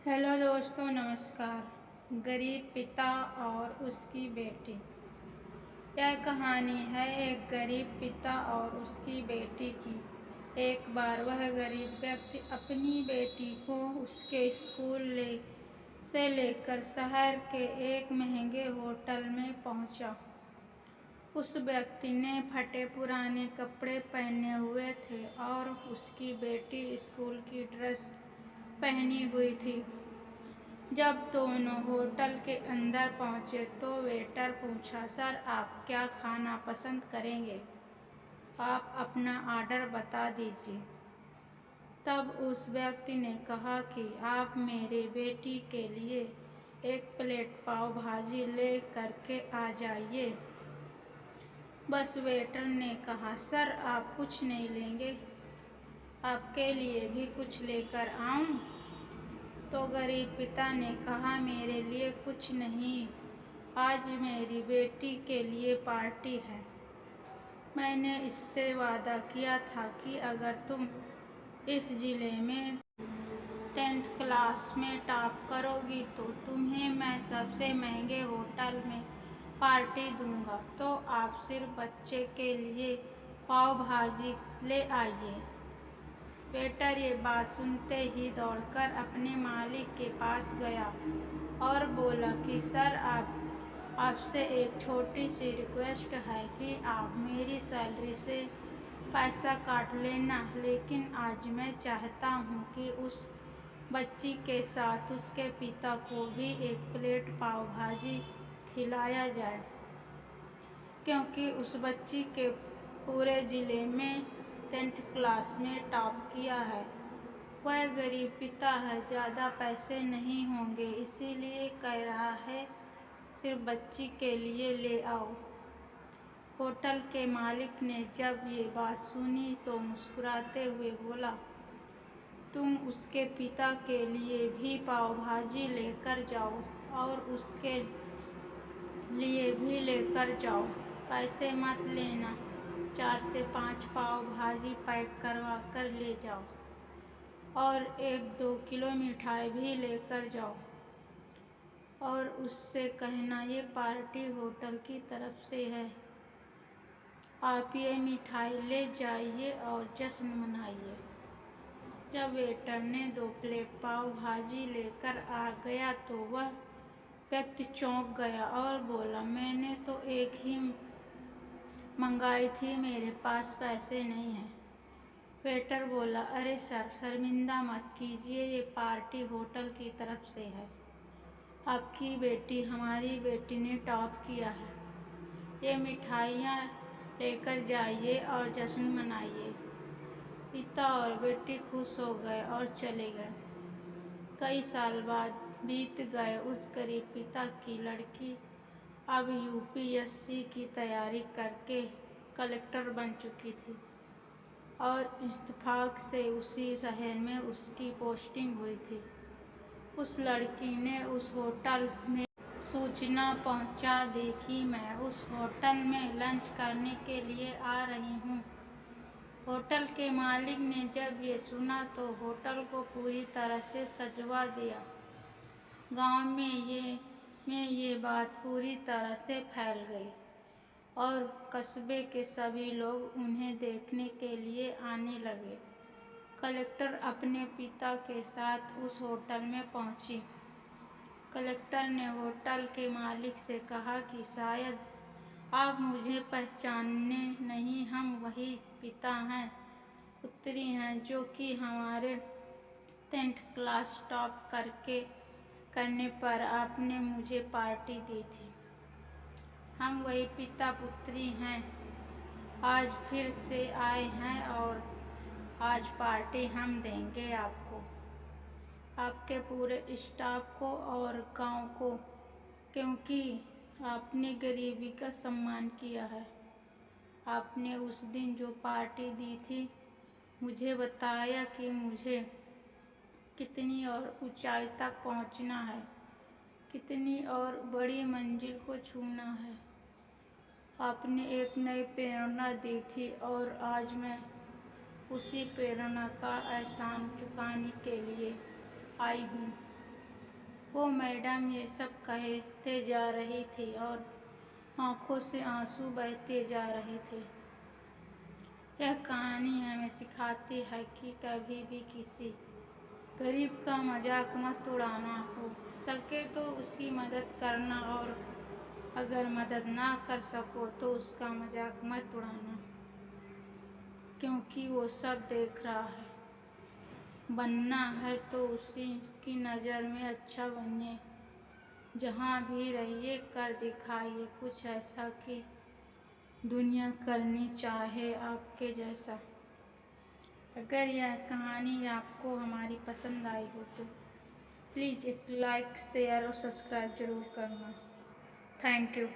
Hello दोस्तों, नमस्कार। गरीब पिता और उसकी बेटी। यह कहानी है एक गरीब पिता और उसकी बेटी की। एक बार वह गरीब व्यक्ति अपनी बेटी को उसके स्कूल से लेकर शहर के एक महंगे होटल में पहुंचा। उस व्यक्ति ने फटे पुराने कपड़े पहने हुए थे और उसकी बेटी स्कूल की ड्रेस पहनी हुई थी। जब दोनों होटल के अंदर पहुंचे तो वेटर पूछा, सर आप क्या खाना पसंद करेंगे? आप अपना ऑर्डर बता दीजिए। तब उस व्यक्ति ने कहा कि आप मेरी बेटी के लिए एक प्लेट पाव भाजी ले करके आ जाइए। बस वेटर ने कहा, सर आप कुछ नहीं लेंगे? आपके लिए भी कुछ लेकर आऊं? तो गरीब पिता ने कहा, मेरे लिए कुछ नहीं, आज मेरी बेटी के लिए पार्टी है। मैंने इससे वादा किया था कि अगर तुम इस जिले में 10th क्लास में टॉप करोगी तो तुम्हें मैं सबसे महंगे होटल में पार्टी दूंगा। तो आप सिर्फ बच्चे के लिए पाव भाजी ले आइए। वेटर ये बात सुनते ही दौड़कर अपने मालिक के पास गया और बोला कि सर आपसे एक छोटी सी रिक्वेस्ट है कि आप मेरी सैलरी से पैसा काट लेना, लेकिन आज मैं चाहता हूँ कि उस बच्ची के साथ उसके पिता को भी एक प्लेट पाव भाजी खिलाया जाए, क्योंकि उस बच्ची के पूरे ज़िले में 10th क्लास में टॉप किया है। वह गरीब पिता है, ज़्यादा पैसे नहीं होंगे, इसीलिए कह रहा है सिर्फ बच्ची के लिए ले आओ। होटल के मालिक ने जब ये बात सुनी तो मुस्कुराते हुए बोला, तुम उसके पिता के लिए भी पाव भाजी लेकर जाओ और उसके लिए भी लेकर जाओ, पैसे मत लेना। 4 से 5 पाव भाजी पैक करवा कर ले जाओ और 1-2 किलो मिठाई भी लेकर जाओ और उससे कहना ये पार्टी होटल की तरफ से है। आप ये मिठाई ले जाइए और जश्न मनाइए। जब वेटर ने 2 प्लेट पाव भाजी लेकर आ गया तो वह व्यक्ति चौंक गया और बोला, मैंने तो एक ही मंगाई थी, मेरे पास पैसे नहीं हैं। वेटर बोला, अरे सर, शर्मिंदा मत कीजिए, ये पार्टी होटल की तरफ से है। आपकी बेटी हमारी बेटी ने टॉप किया है। ये मिठाइयाँ लेकर जाइए और जश्न मनाइए। पिता और बेटी खुश हो गए और चले गए। कई साल बाद बीत गए। उस गरीब पिता की लड़की अब यूपीएससी की तैयारी करके कलेक्टर बन चुकी थी और इत्तेफाक से उसी शहर में उसकी पोस्टिंग हुई थी। उस लड़की ने उस होटल में सूचना पहुंचा दी कि मैं उस होटल में लंच करने के लिए आ रही हूं। होटल के मालिक ने जब ये सुना तो होटल को पूरी तरह से सजवा दिया। गांव में ये बात पूरी तरह से फैल गई और कस्बे के सभी लोग उन्हें देखने के लिए आने लगे। कलेक्टर अपने पिता के साथ उस होटल में पहुंची। कलेक्टर ने होटल के मालिक से कहा कि शायद आप मुझे पहचाने नहीं, हम वही पिता हैं पुत्री हैं जो कि हमारे 10th क्लास टॉप करने पर आपने मुझे पार्टी दी थी। हम वही पिता पुत्री हैं, आज फिर से आए हैं और आज पार्टी हम देंगे आपको, आपके पूरे स्टाफ को और गांव को, क्योंकि आपने गरीबी का सम्मान किया है। आपने उस दिन जो पार्टी दी थी, मुझे बताया कि मुझे कितनी और ऊंचाई तक पहुंचना है, कितनी और बड़ी मंजिल को छूना है। आपने एक नई प्रेरणा दी थी और आज मैं उसी प्रेरणा का एहसान चुकाने के लिए आई हूँ। वो मैडम ये सब कहते जा रही थी और आंखों से आंसू बहते जा रहे थे। यह कहानी हमें सिखाती है कि कभी भी किसी गरीब का मजाक मत उड़ाना, हो सके तो उसकी मदद करना और अगर मदद ना कर सको तो उसका मजाक मत उड़ाना, क्योंकि वो सब देख रहा है। बनना है तो उसी की नज़र में अच्छा बनिए। जहाँ भी रहिए कर दिखाइए कुछ ऐसा कि दुनिया करनी चाहे आपके जैसा। अगर यह कहानी आपको हमारी पसंद आई हो तो प्लीज़ एक लाइक, शेयर और सब्सक्राइब ज़रूर करना। Thank you.